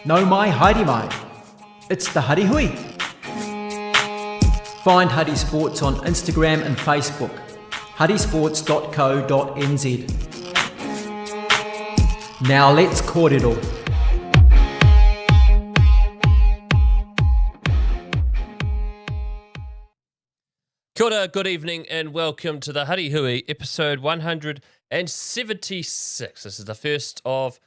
No mai haere mai. It's the Huddy Hui. Find Huddy Sports on Instagram and Facebook. huddysports.co.nz. Now let's kōrero. Kia ora, good evening and welcome to the Huddy Hui, episode 176. This is the first of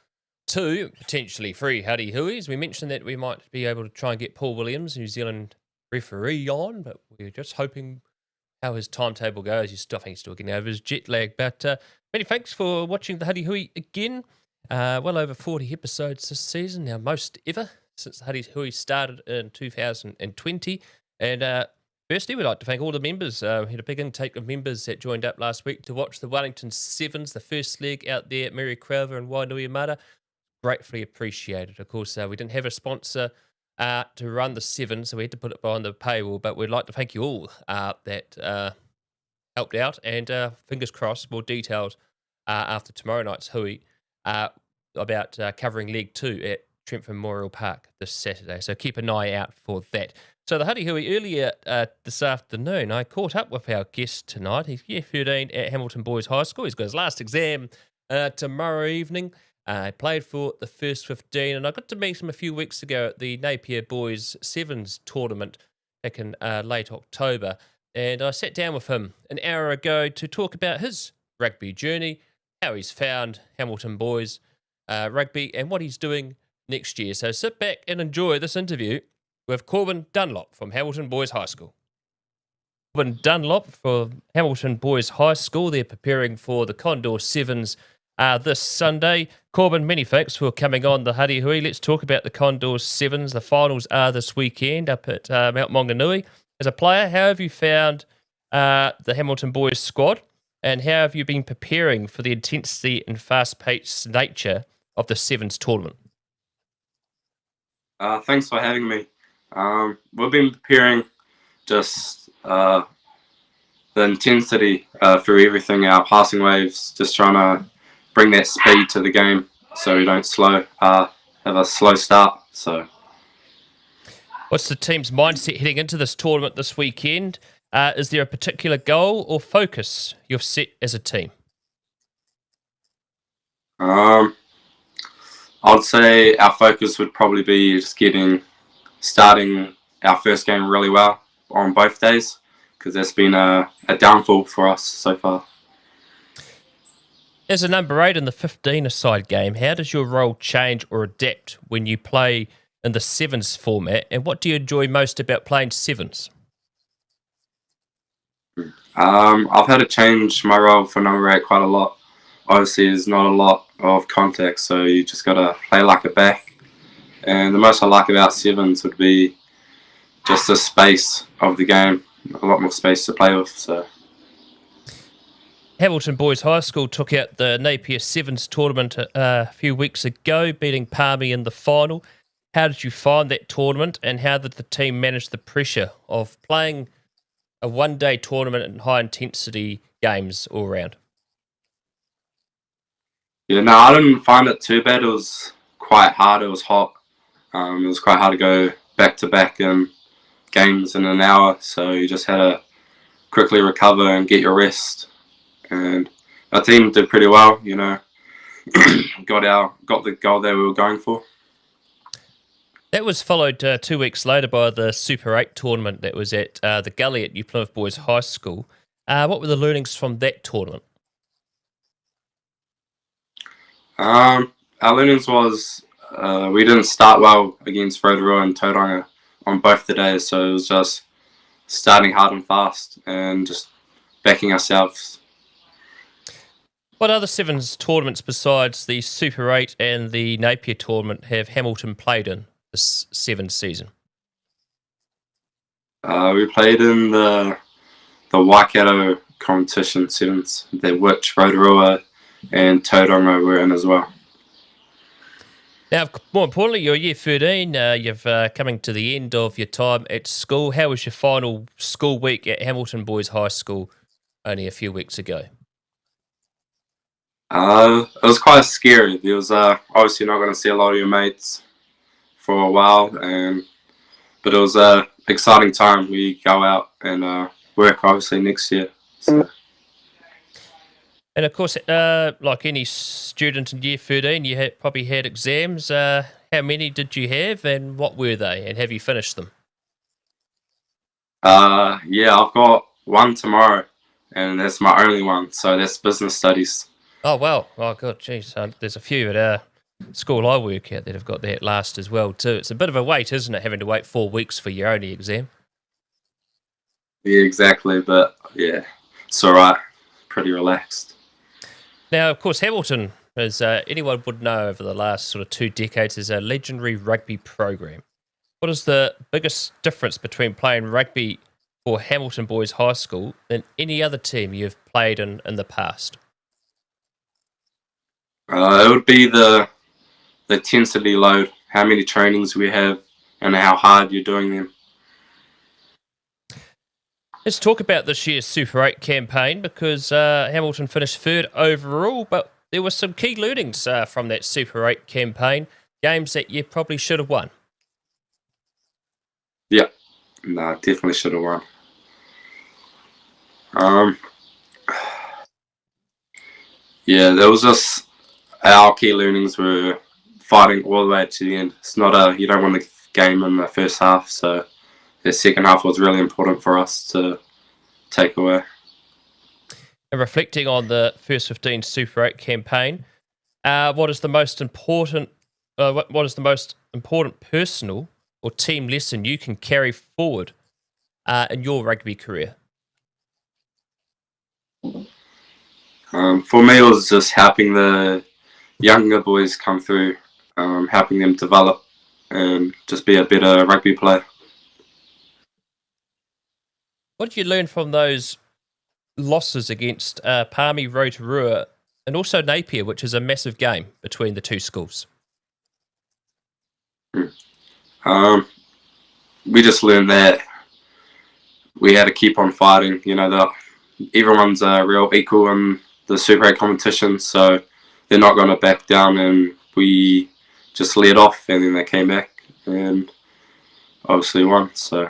two, potentially three Huddy Huis. We mentioned that we might be able to try and get Paul Williams, New Zealand referee, on, but we're just hoping how his timetable goes. He's still getting over his jet lag. But many thanks for watching the Huddy Hui again. Well over 40 episodes this season, now most ever since the Huddy Hui started in 2020. And firstly, we'd like to thank all the members. We had a big intake of members that joined up last week to watch the Wellington Sevens, the first leg out there at Mary Crowther and Wainui-Mara. Gratefully appreciated. Of course, we didn't have a sponsor to run the Sevens, so we had to put it behind the paywall. But we'd like to thank you all that helped out. And fingers crossed, more details after tomorrow night's Hui about covering Leg 2 at Trent Memorial Park this Saturday. So keep an eye out for that. So the Huddy Hui, earlier this afternoon, I caught up with our guest tonight. He's year 13 at Hamilton Boys High School. He's got his last exam tomorrow evening. He played for the first 15, and I got to meet him a few weeks ago at the Napier Boys Sevens tournament back in late October. And I sat down with him an hour ago to talk about his rugby journey, how he's found Hamilton Boys rugby, and what he's doing next year. So sit back and enjoy this interview with Corban Dunlop from Hamilton Boys High School. Corban Dunlop from Hamilton Boys High School. They're preparing for the Condor Sevens this Sunday. Corban, many thanks for coming on the Huddy Hui. Let's talk about the Condor Sevens. The finals are this weekend up at Mount Maunganui. As a player, how have you found the Hamilton Boys squad, and how have you been preparing for the intensity and fast-paced nature of the Sevens tournament? Thanks for having me. We've been preparing just the intensity through everything, our passing waves, just trying to bring that speed to the game so we don't have a slow start. So, what's the team's mindset heading into this tournament this weekend? Is there a particular goal or focus you've set as a team? I'd say our focus would probably be just starting our first game really well on both days, because that's been a downfall for us so far. As a number 8 in the 15-a-side game, how does your role change or adapt when you play in the Sevens format, and what do you enjoy most about playing Sevens? I've had to change my role for number 8 quite a lot. Obviously, there's not a lot of contact, so you just got to play like a back. And the most I like about Sevens would be just the space of the game, a lot more space to play with. So, Hamilton Boys High School took out the Napier Sevens tournament a few weeks ago, beating Palmy in the final. How did you find that tournament, and how did the team manage the pressure of playing a one-day tournament and high-intensity games all around? Yeah, no, I didn't find it too bad. It was quite hard. It was hot. It was quite hard to go back-to-back in games in an hour, so you just had to quickly recover and get your rest. And our team did pretty well, you know, got the goal that we were going for. That was followed 2 weeks later by the Super 8 tournament that was at the Gully at New Plymouth Boys High School. What were the learnings from that tournament? Our learnings was we didn't start well against Rotorua and Tauranga on both the days, so it was just starting hard and fast and just backing ourselves. What other Sevens tournaments besides the Super 8 and the Napier tournament have Hamilton played in this Sevens season? We played in the Waikato competition Sevens, which Rotorua and Tauranga were in as well. Now, more importantly, you're year 13. You've coming to the end of your time at school. How was your final school week at Hamilton Boys High School only a few weeks ago? It was quite scary. It was obviously not going to see a lot of your mates, for a while, but it was a exciting time. We go out and work obviously next year. So. And of course, like any student in year 13, you probably had exams. How many did you have, and what were they, and have you finished them? Yeah, I've got one tomorrow, and that's my only one. So that's business studies. Oh, well. Oh, good. Geez. There's a few at our school I work at that have got that last as well, too. It's a bit of a wait, isn't it, having to wait 4 weeks for your only exam? Yeah, exactly. But yeah, it's all right. Pretty relaxed. Now, of course, Hamilton, as anyone would know over the last sort of 2 decades, is a legendary rugby program. What is the biggest difference between playing rugby for Hamilton Boys High School than any other team you've played in the past? It would be the intensity load, how many trainings we have, and how hard you're doing them. Let's talk about this year's Super 8 campaign, because Hamilton finished 3rd overall, but there were some key learnings from that Super 8 campaign, games that you probably should have won. Yeah, no, definitely should have won. Yeah, there was just our key learnings were fighting all the way to the end. It's not you don't win the game in the first half, so the second half was really important for us to take away. And reflecting on the first 15 Super 8 campaign, what is the most important? What is the most important personal or team lesson you can carry forward in your rugby career? For me, it was just helping the younger boys come through, helping them develop and just be a better rugby player. What did you learn from those losses against Palmy, Rotorua, and also Napier, which is a massive game between the two schools? We just learned that we had to keep on fighting. You know, that everyone's a real equal in the Super 8 competition, so they're not going to back down, and we just led off, and then they came back and obviously won. So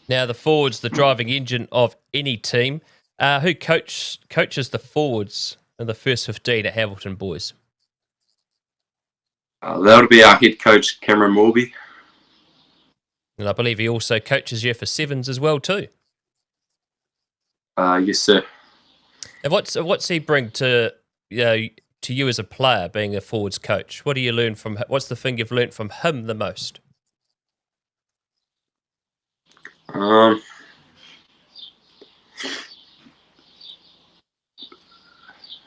now the forwards, the driving engine of any team. Who coaches the forwards in the first 15 at Hamilton Boys? that would be our head coach, Cameron Morby. And I believe he also coaches you for sevens as well too. Yes, sir. And what's he bring to you as a player, being a forwards coach? What do you learn from? What's the thing you've learned from him the most?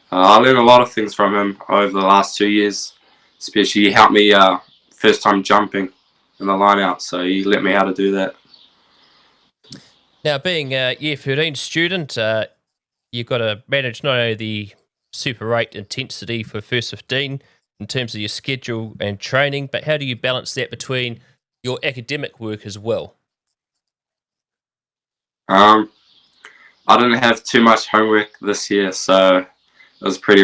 I learned a lot of things from him over the last 2 years. Especially, he helped me first time jumping in the line out, so he let me how to do that. Now, being a year 13 student, you've got to manage not only the Super 8 intensity for first 15 in terms of your schedule and training, but how do you balance that between your academic work as well? I didn't have too much homework this year, so it was pretty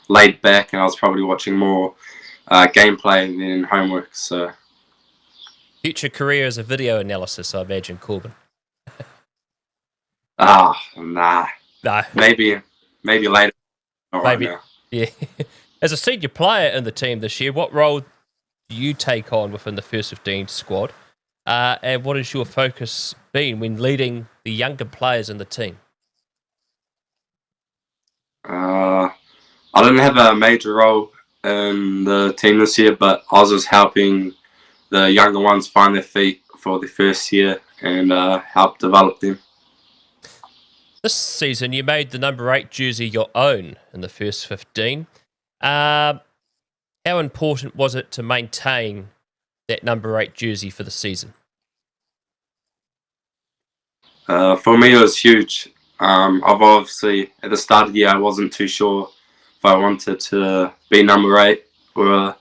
laid back, and I was probably watching more gameplay than homework. So, Future career as a video analysis, I imagine, Corban. nah, No, maybe later. Not maybe. right now. Yeah. As a senior player in the team this year, what role do you take on within the first 15 squad? And what has your focus been when leading the younger players in the team? I didn't have a major role in the team this year, but I was just helping the younger ones find their feet for the first year and help develop them. This season, you made the number 8 jersey your own in the first 15. How important was it to maintain that number 8 jersey for the season? For me, it was huge. I've obviously, at the start of the year, I wasn't too sure if I wanted to be number 8 or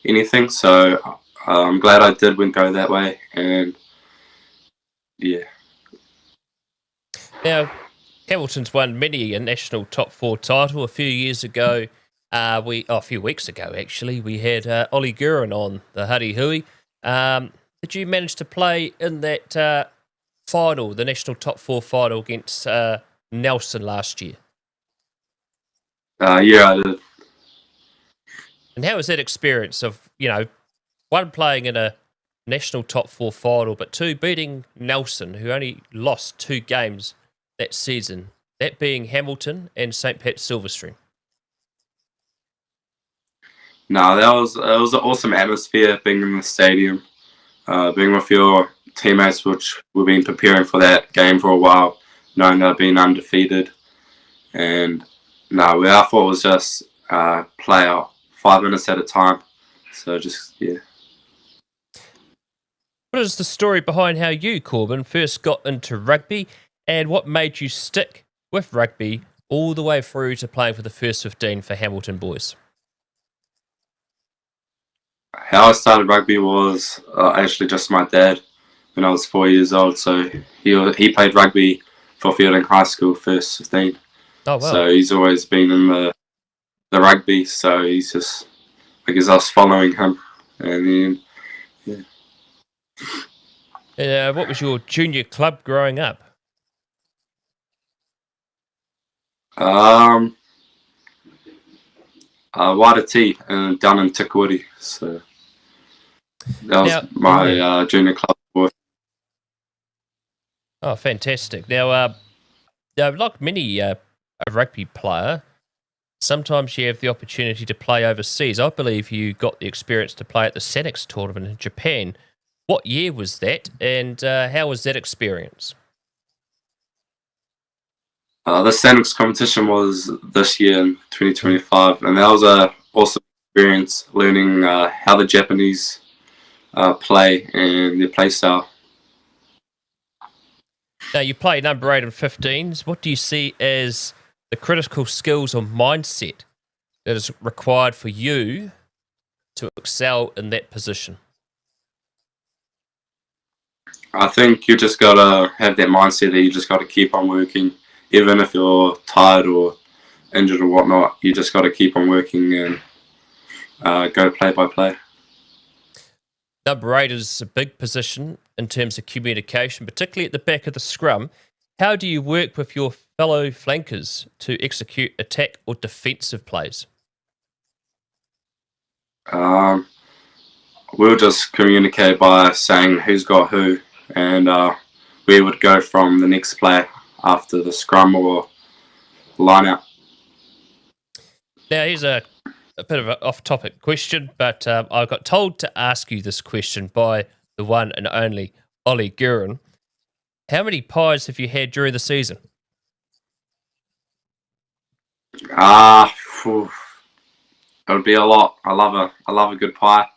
anything, so I'm glad I did go that way, and yeah. Now, Hamilton's won many a national top 4 title. A few years ago, A few weeks ago, actually, we had Ollie Gurin on the Huddy Hui. Did you manage to play in that final, the national top 4 final against Nelson last year? Yeah, I did. And how was that experience of, one, playing in a national top 4 final, but two, beating Nelson, who only lost 2 games that season, that being Hamilton and St. Pat's Silverstream? No, it was an awesome atmosphere being in the stadium, being with your teammates, which we've been preparing for that game for a while, knowing they've been undefeated. And no, our thought was just play out 5 minutes at a time. So just, yeah. What is the story behind how you, Corban, first got into rugby, and what made you stick with rugby all the way through to playing for the first 15 for Hamilton boys? How I started rugby was actually just my dad when I was 4 years old. So he played rugby for Fielding High School, first 15. Oh, wow. So he's always been in the rugby. So he's just, I guess, us following him. And then, yeah. What was your junior club growing up? Wada T down in Tikawiti. So that was my junior club. Oh, fantastic. Now, like many a rugby player, sometimes you have the opportunity to play overseas. I believe you got the experience to play at the Sanix tournament in Japan. What year was that, and how was that experience? The Sanix competition was this year in 2025, and that was a awesome experience learning how the Japanese play and their play style. Now, you play number 8 and 15s. What do you see as the critical skills or mindset that is required for you to excel in that position? I think you just got to have that mindset that you just got to keep on working. Even if you're tired or injured or whatnot, you just got to keep on working and go play by play. Number 8 is a big position in terms of communication, particularly at the back of the scrum. How do you work with your fellow flankers to execute attack or defensive plays? We'll just communicate by saying who's got who, and we would go from the next player after the scrum or line out. Now, here's a bit of an off-topic question, but I got told to ask you this question by the one and only Ollie Gurin. How many pies have you had during the season? It would be a lot. I love a good pie,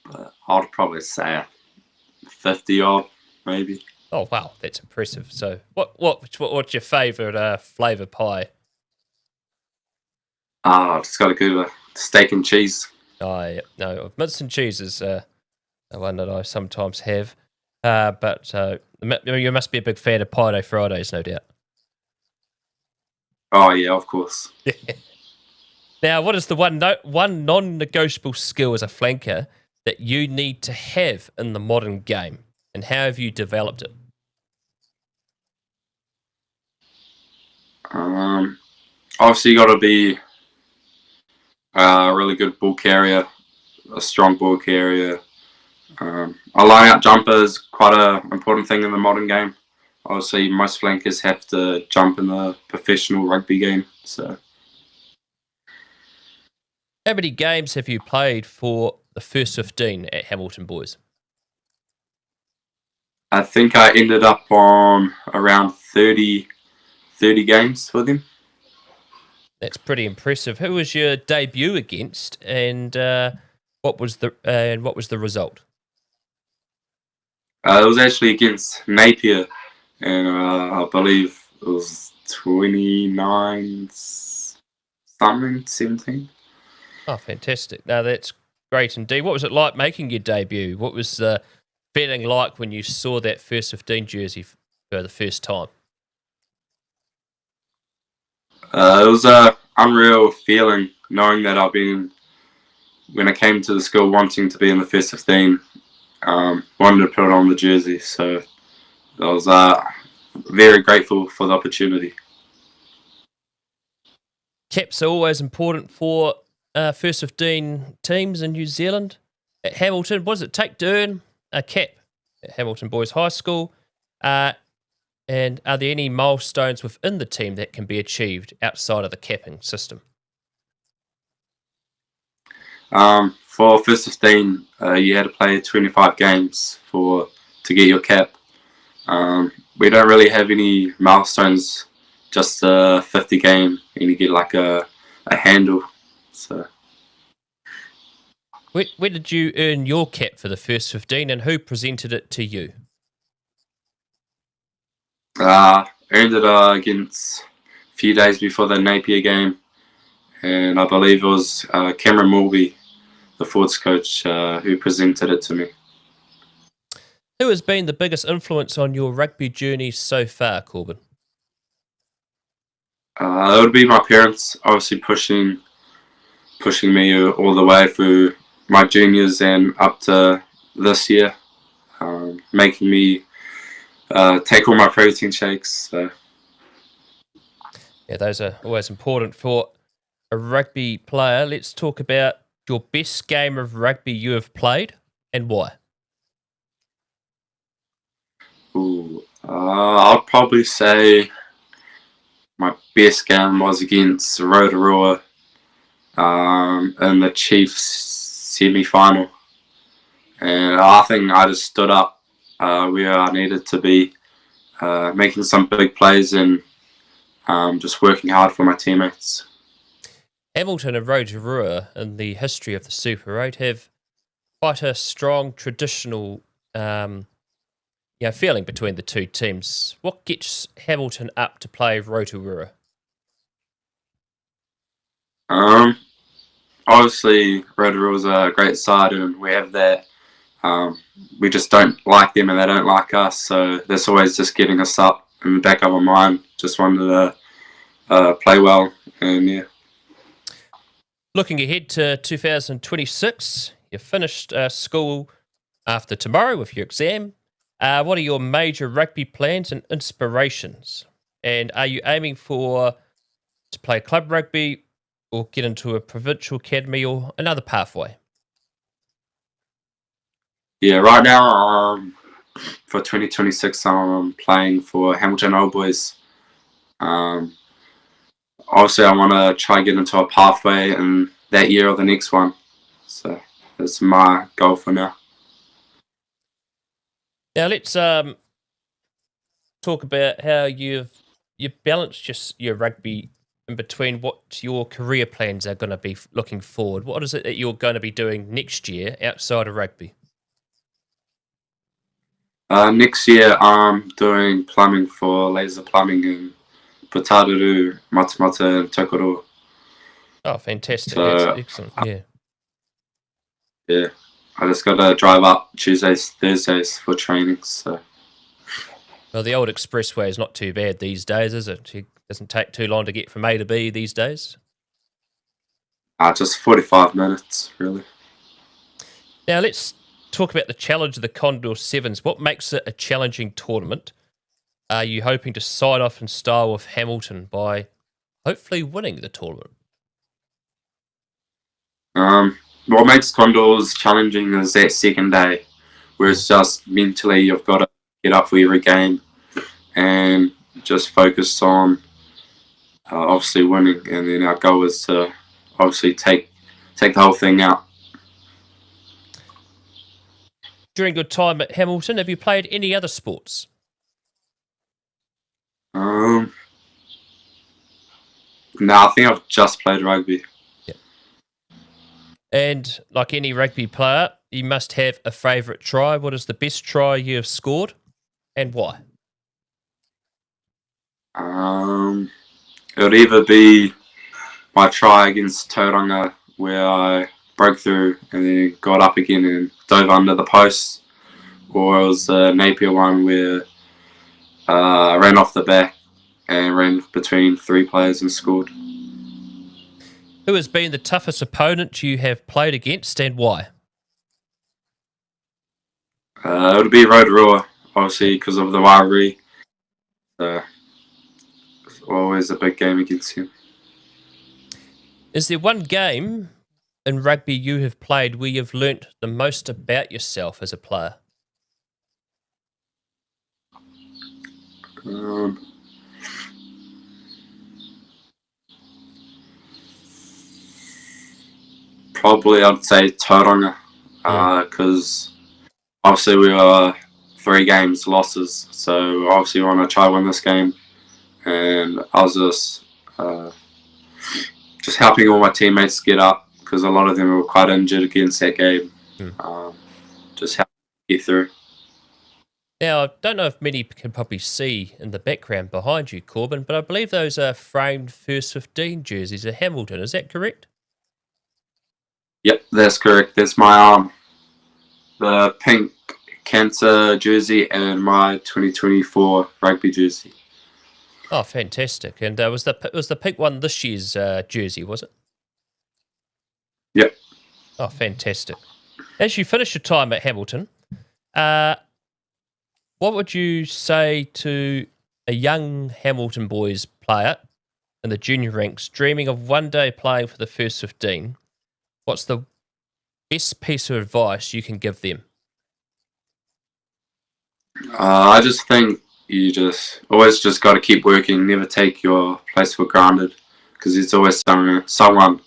but I'd probably say 50 odd, maybe. Oh wow, that's impressive. So, what's your favourite flavour pie? Just got to go with steak and cheese. Oh, yeah. No, mince and cheese is the one that I sometimes have. But you must be a big fan of Pie Day Fridays, no doubt. Oh yeah, of course. Now, what is the one non-negotiable skill as a flanker that you need to have in the modern game, and how have you developed it? Obviously, you got to be a really good ball carrier, a strong ball carrier. A line out jumper is quite an important thing in the modern game. Obviously, most flankers have to jump in the professional rugby game. So, how many games have you played for the first 15 at Hamilton Boys? I think I ended up on around 30 games for them. That's pretty impressive. Who was your debut against, and what was the result? It was actually against Napier, and I believe it was 29 something, 17. Oh, fantastic! Now that's great indeed. What was it like making your debut? What was the feeling like when you saw that first 15 jersey for the first time? It was an unreal feeling. knowing that when I came to the school wanting to be in the first 15, wanted to put it on the jersey. So I was very grateful for the opportunity. Caps are always important for first 15 teams in New Zealand. At Hamilton, what does it take to earn a cap at Hamilton Boys High School? And are there any milestones within the team that can be achieved outside of the capping system? For first 15, you had to play 25 games to get your cap. We don't really have any milestones, just a 50 game, and you get like a handle. So, Where did you earn your cap for the first 15, and who presented it to you? Earned it against a few days before the Napier game, and I believe it was Cameron Mulvey, the forwards coach, who presented it to me. Who has been the biggest influence on your rugby journey so far, Corban? It would be my parents, obviously pushing me all the way through my juniors and up to this year, making me take all my protein shakes. So. Yeah, those are always important for a rugby player. Let's talk about your best game of rugby you have played and why. I'll probably say my best game was against Rotorua in the Chiefs semi-final. And I think I just stood up where I needed to be, making some big plays and just working hard for my teammates. Hamilton and Rotorua in the history of the Super 8 have quite a strong traditional feeling between the two teams. What gets Hamilton up to play Rotorua? Obviously, Rotorua's a great side, and we have that. We just don't like them, and they don't like us. So that's always just getting us up in the back of our mind. Just wanted to play well, and yeah. Looking ahead to 2026, you finished school after tomorrow with your exam. What are your major rugby plans and inspirations? And are you aiming to play club rugby or get into a provincial academy or another pathway? Yeah, right now for 2026, I'm playing for Hamilton Old Boys. Obviously, I want to try get into a pathway in that year or the next one. So that's my goal for now. Now let's talk about how you've balanced your rugby in between what your career plans are going to be looking forward. What is it that you're going to be doing next year outside of rugby? Next year, I'm doing plumbing for laser plumbing in Putararu, Matamata, and Tokoro. Oh, fantastic. So, that's excellent. Yeah. Yeah. I just got to drive up Tuesdays, Thursdays for training. So. Well, the old expressway is not too bad these days, is it? It doesn't take too long to get from A to B these days. Just 45 minutes, really. Now, let's talk about the challenge of the Condor Sevens. What makes it a challenging tournament? Are you hoping to side off in style with Hamilton by hopefully winning the tournament? What makes Condors challenging is that second day, where it's just mentally you've got to get up for every game and just focus on obviously winning. And then our goal is to obviously take the whole thing out. During your time at Hamilton, have you played any other sports? No, I think I've just played rugby. And like any rugby player, you must have a favourite try. What is the best try you have scored and why? It would either be my try against Tauranga where I broke through and then got up again and dove under the post, or it was the Napier one where I ran off the back and ran between three players and scored. Who has been the toughest opponent you have played against and why? It would be Rotorua, obviously, because of the rivalry. It's always a big game against him. Is there one game in rugby you have played where you've learnt the most about yourself as a player? Probably I'd say Tauranga, because obviously we were 3 games losses, so obviously we want to try win this game, and I was just helping all my teammates get up because a lot of them were quite injured against that game. Just help get through. Now, I don't know if many can probably see in the background behind you, Corban, but I believe those are framed first 15 jerseys of Hamilton. Is that correct? Yep, that's correct. That's my the pink cancer jersey and my 2024 rugby jersey. Oh, fantastic! And was the pink one this year's jersey? Was it? Yep. Oh, fantastic! As you finish your time at Hamilton, what would you say to a young Hamilton boys player in the junior ranks dreaming of one day playing for the first 15? What's the best piece of advice you can give them? I just think you always got to keep working, never take your place for granted, because there's always someone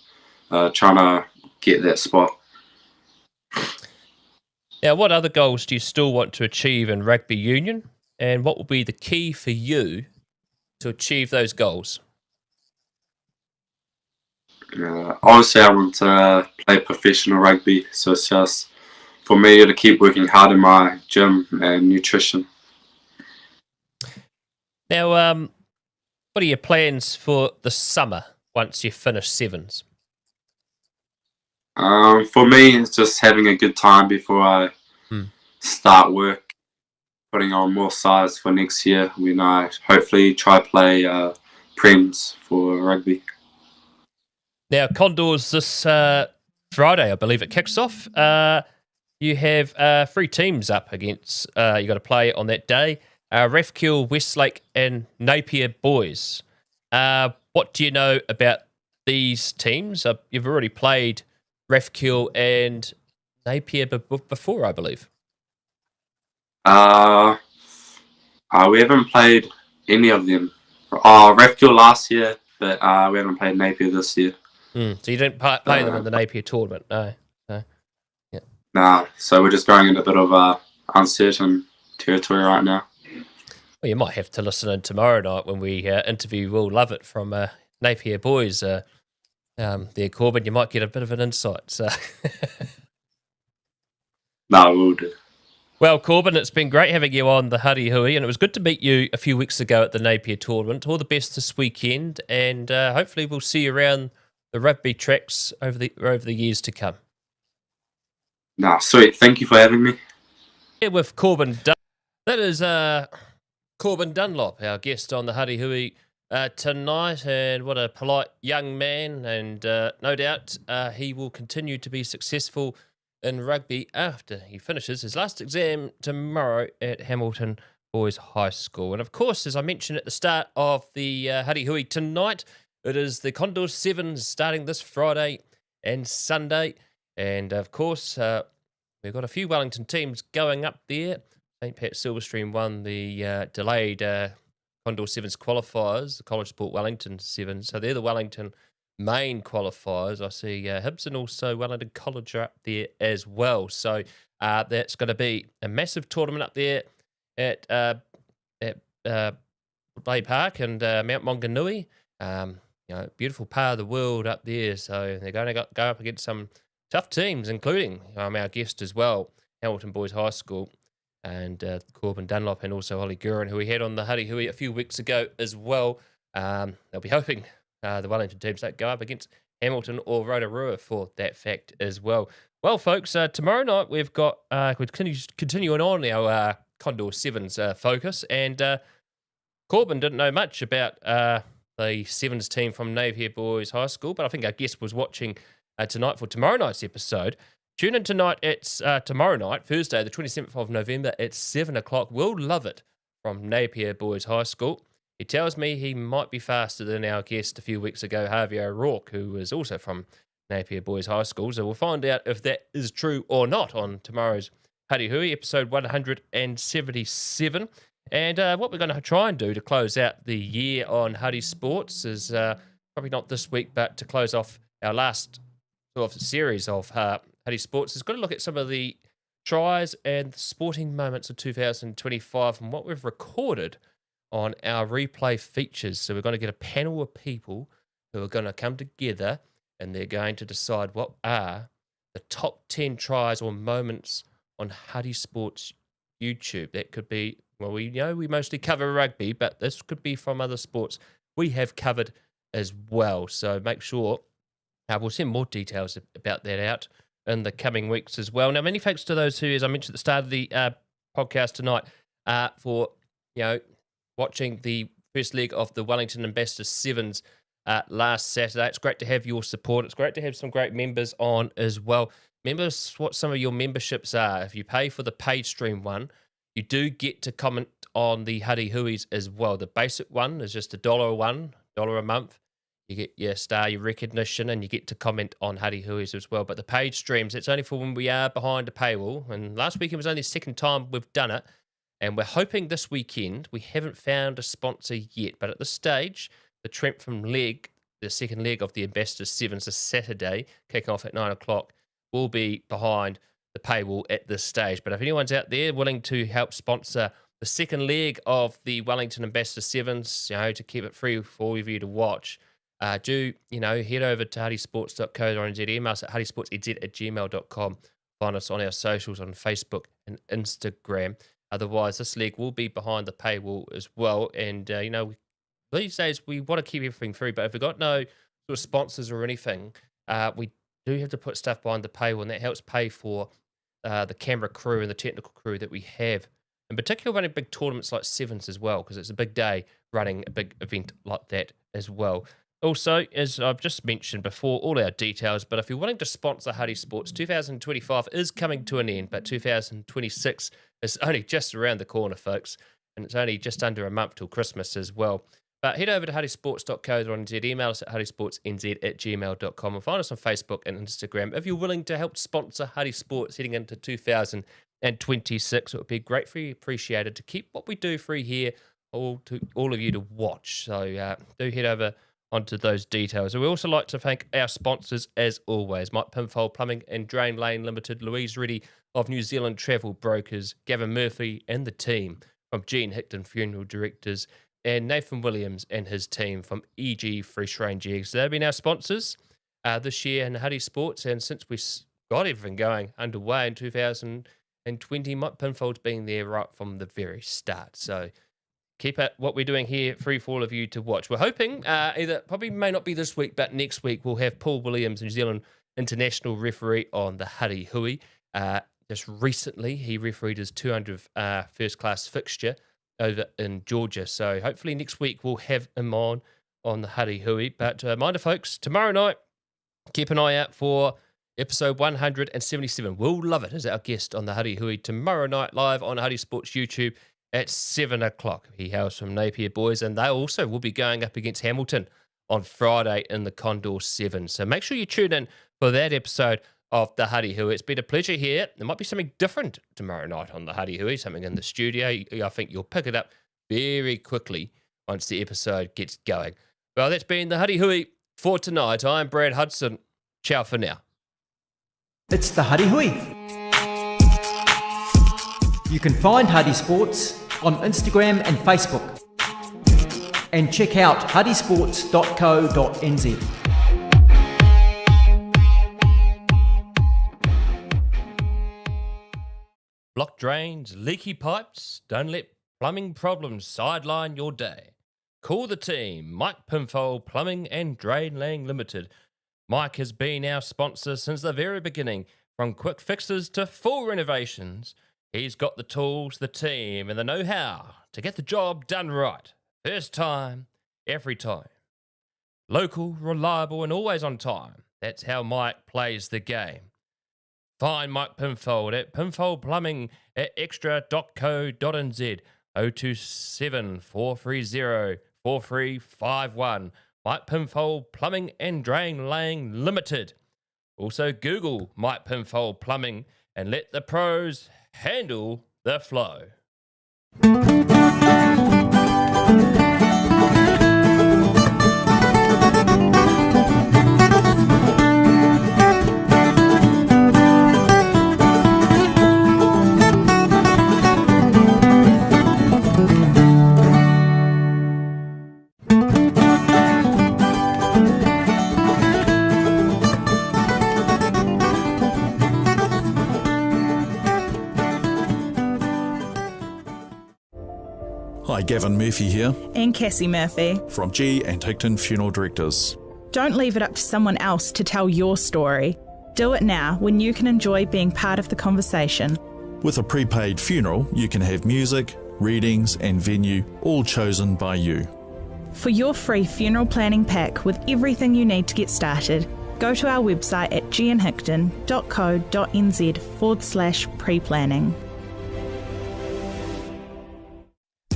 trying to get that spot. Now, what other goals do you still want to achieve in rugby union, and what will be the key for you to achieve those goals? Obviously, I want to play professional rugby, so it's just for me to keep working hard in my gym and nutrition. Now, what are your plans for the summer once you finish sevens? For me, it's just having a good time before I start work, putting on more size for next year when I hopefully try play Prems for rugby. Now, Condor's this Friday, I believe it kicks off. You have 3 teams up against, you got to play on that day. Rathkill, Westlake and Napier boys. What do you know about these teams? You've already played Rathkill and Napier before, I believe. We haven't played any of them. Rathkill last year, but we haven't played Napier this year. So you didn't play them in the Napier tournament? No. Yeah. Nah, so we're just going into a bit of uncertain territory right now. Well, you might have to listen in tomorrow night when we interview Will Lovett from Napier Boys there, Corban. You might get a bit of an insight. So. No, we'll do. Well, Corban, it's been great having you on the Huddy Hui, and it was good to meet you a few weeks ago at the Napier tournament. All the best this weekend, and hopefully we'll see you around the rugby tracks over the years to come. Nah, sweet. Thank you for having me. Here with Corban Dunlop. That is Corban Dunlop, our guest on the Huddy Hui tonight, and what a polite young man, and no doubt he will continue to be successful in rugby after he finishes his last exam tomorrow at Hamilton Boys High School. And of course, as I mentioned at the start of the Huddy Hui tonight, it is the Condor Sevens starting this Friday and Sunday. And of course, we've got a few Wellington teams going up there. St. Pat Silverstream won the delayed Condor Sevens qualifiers, the College Sport Wellington Sevens. So they're the Wellington main qualifiers. I see Hibs and also Wellington College are up there as well. So that's going to be a massive tournament up there at Bay Park and Mount Maunganui. Beautiful part of the world up there. So they're going to go up against some tough teams, including our guest as well, Hamilton Boys High School, and Corban Dunlop, and also Ollie Gurin, who we had on the Huddy Hui a few weeks ago as well. They'll be hoping the Wellington teams don't go up against Hamilton or Rotorua for that fact as well. Well, folks, tomorrow night we've got we're continuing on our Condor Sevens focus, and Corban didn't know much about the the Sevens team from Napier Boys High School. But I think our guest was watching tonight for tomorrow night's episode. Tune in tonight. It's tomorrow night, Thursday, the 27th of November at 7 o'clock. We'll love it from Napier Boys High School. He tells me he might be faster than our guest a few weeks ago, Javier O'Rourke, who is also from Napier Boys High School. So we'll find out if that is true or not on tomorrow's Huddy Hui, episode 177. And what we're going to try and do to close out the year on Huddy Sports is probably not this week, but to close off our last sort of series of Huddy Sports is going to look at some of the tries and sporting moments of 2025 and what we've recorded on our replay features. So we're going to get a panel of people who are going to come together and they're going to decide what are the top 10 tries or moments on Huddy Sports YouTube. That could be, well, we know we mostly cover rugby, but this could be from other sports we have covered as well. So make sure we'll send more details about that out in the coming weeks as well. Now, many thanks to those who, as I mentioned at the start of the podcast tonight, for watching the first leg of the Wellington Ambassador Sevens last Saturday. It's great to have your support. It's great to have some great members on as well. Remember what some of your memberships are. If you pay for the paid stream one, you do get to comment on the Huddy Huis as well. The basic one is just $1 a month. You get your star, your recognition, and you get to comment on Huddy Huis as well. But the paid streams, it's only for when we are behind a paywall. And last weekend was only the second time we've done it. And we're hoping this weekend, we haven't found a sponsor yet. But at this stage, the Trentham leg, the second leg of the Ambassador Sevens, this Saturday, kicking off at 9 o'clock, will be behind the paywall at this stage. But if anyone's out there willing to help sponsor the second leg of the Wellington Ambassador Sevens, to keep it free for all of you to watch, do head over to huddysports.co.nz, email us at huddysportsnz@gmail.com. Find us on our socials on Facebook and Instagram. Otherwise, this leg will be behind the paywall as well. And, these days we want to keep everything free, but if we've got no sort of sponsors or anything, we do have to put stuff behind the paywall, and that helps pay for the camera crew and the technical crew that we have. In particular, running big tournaments like Sevens as well, because it's a big day running a big event like that as well. Also, as I've just mentioned before, all our details, but if you're wanting to sponsor Huddy Sports, 2025 is coming to an end, but 2026 is only just around the corner, folks, and it's only just under a month till Christmas as well. But head over to huddysports.co.nz, email us at huddysportsnz@gmail.com, and find us on Facebook and Instagram. If you're willing to help sponsor Huddy Sports heading into 2026, it would be greatly appreciated to keep what we do free here to all of you to watch. So do head over onto those details. And we also like to thank our sponsors as always: Mike Pinfold Plumbing and Drain Lane Limited, Louise Reddy of New Zealand Travel Brokers, Gavin Murphy and the team from Gene Hickton Funeral Directors, and Nathan Williams and his team from EG Fresh Range Eggs. They've been our sponsors this year in Huddy Sports, and since we got everything going underway in 2020, Mike Pinfold's been there right from the very start. So keep what we're doing here free for all of you to watch. We're hoping probably may not be this week, but next week we'll have Paul Williams, New Zealand international referee, on the Huddy Hui. Just recently, he refereed his 200th first-class fixture over in Georgia. So hopefully next week we'll have him on the Huddy Hui. But mind you, folks, tomorrow night, keep an eye out for episode 177. We'll love it as our guest on the Huddy Hui tomorrow night, live on Huddy Sports YouTube at 7 o'clock. He hails from Napier Boys, and they also will be going up against Hamilton on Friday in the Condor 7. So make sure you tune in for that episode of the Huddy Hui. It's been a pleasure here. There might be something different tomorrow night on the Huddy Hui, something in the studio. I think you'll pick it up very quickly once the episode gets going. Well, that's been the Huddy Hui for tonight. I'm Brad Hudson. Ciao for now. It's the Huddy Hui. You can find Huddy Sports on Instagram and Facebook. And check out huddysports.co.nz. Blocked drains, leaky pipes, don't let plumbing problems sideline your day. Call the team, Mike Pinfold Plumbing and Drain Laying Limited. Mike has been our sponsor since the very beginning, from quick fixes to full renovations. He's got the tools, the team, and the know-how to get the job done right. First time, every time. Local, reliable, and always on time. That's how Mike plays the game. Find Mike Pinfold at Pinfold Plumbing at extra.co.nz 027 430 4351. Mike Pinfold Plumbing and Drain Laying Limited. Also Google Mike Pinfold Plumbing and let the pros handle the flow. Hi, Gavin Murphy here And Cassie Murphy. from G and Higton Funeral Directors. Don't leave it up to someone else to tell your story. Do it now when you can enjoy being part of the conversation. With a prepaid funeral, you can have music, readings and venue all chosen by you. For your free funeral planning pack with everything you need to get started, go to our website at gnhigton.co.nz/pre-planning.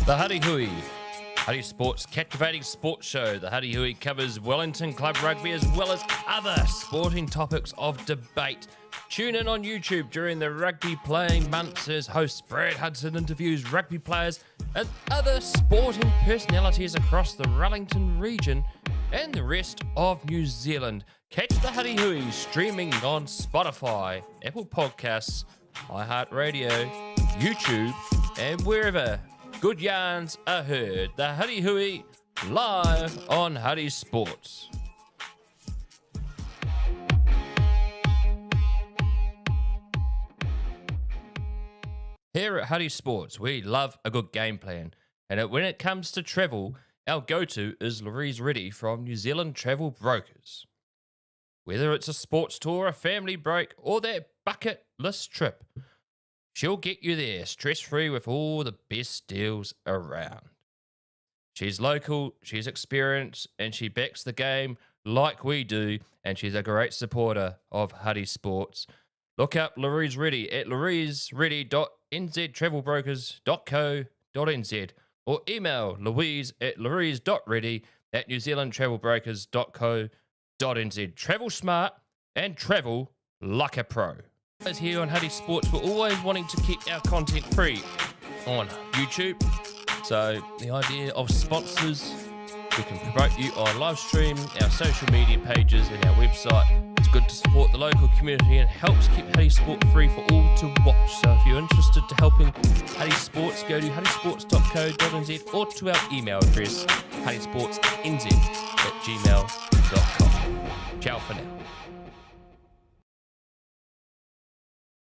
The Huddy Hui, Huddy Sports captivating sports show. The Huddy Hui covers Wellington Club Rugby as well as other sporting topics of debate. Tune in on YouTube during the rugby playing months as host Brad Hudson interviews rugby players and other sporting personalities across the Wellington region and the rest of New Zealand. Catch the Huddy Hui streaming on Spotify, Apple Podcasts, iHeartRadio, YouTube, and wherever good yarns are heard. The Huddy Hui live on Huddy Sports. Here at Huddy Sports, we love a good game plan. And when it comes to travel, our go-to is Louise Reddy from New Zealand Travel Brokers. Whether it's a sports tour, a family break, or that bucket list trip, she'll get you there stress-free with all the best deals around. She's local, she's experienced, and she backs the game like we do, and she's a great supporter of Huddy Sports. Look up Louise Reddy at louisereddy.nztravelbrokers.co.nz or email louise@louise.reddy@newzealandtravelbrokers.co.nz. Travel smart and travel like a pro. As here on Huddy Sports, we're always wanting to keep our content free on YouTube. So the idea of sponsors, we can promote you on live stream, our social media pages and our website. It's good to support the local community and helps keep Huddy Sport free for all to watch. So if you're interested to helping Huddy Sports, go to huddysports.co.nz or to our email address, huddysportsnz@gmail.com. Ciao for now.